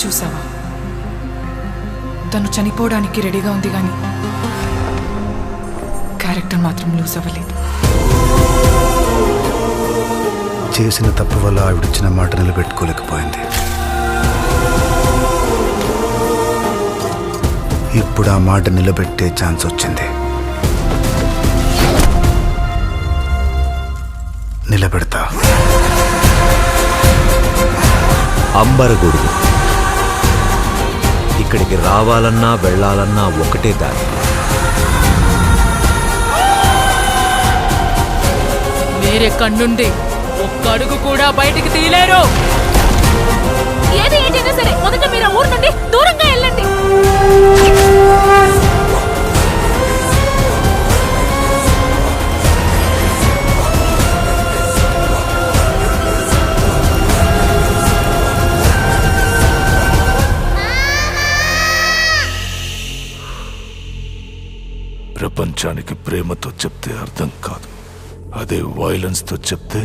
చూసావా? తను చనిపోవడానికి రెడీగా ఉంది, కానీ క్యారెక్టర్ మాత్రం లూజ్ అవ్వలేదు. చేసిన తప్పు వల్ల ఆవిడిచ్చిన మాట నిలబెట్టుకోలేకపోయింది. ఇప్పుడు ఆ మాట నిలబెట్టే ఛాన్స్ వచ్చింది. నిలబెడతా. అంబరగొడుగు ఇక్కడికి రావాలన్నా వెళ్ళాలన్నా ఒకటే దారి. వేరే కన్నుండి ఒక్క అడుగు కూడా బయటికి తీయలేరు. ఏది ఏంటైనా సరే మొదట మీరు ఆ ఊరు నుండి దూరంగా వెళ్ళండి. ప్రపంచానికి ప్రేమతో చెప్తే అర్థం కాదు, అదే వైలెన్స్తో చెప్తే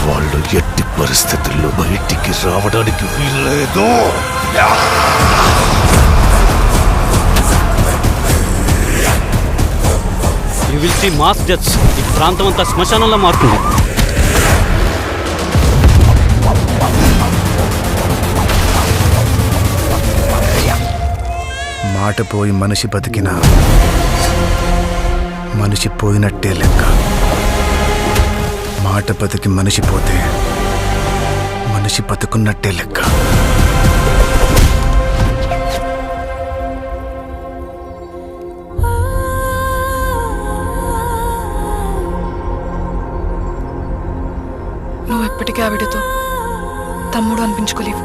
వాళ్ళు ఎట్టి పరిస్థితుల్లో బయటికి రావడానికి వీల్లేదు. You will see mass deaths. ఈ ప్రాంతం అంతా శ్మశానంలో మారుతుంది. మాట పోయి మనిషి బతికినా మనిషి పోయినట్టే లెక్క. మాట బతికి మనిషి పోతే మనిషి బతుకున్నట్టే లెక్క. నువ్వు ఎప్పటికీ ఆవిడతో తమ్ముడు అనిపించుకోలేవు.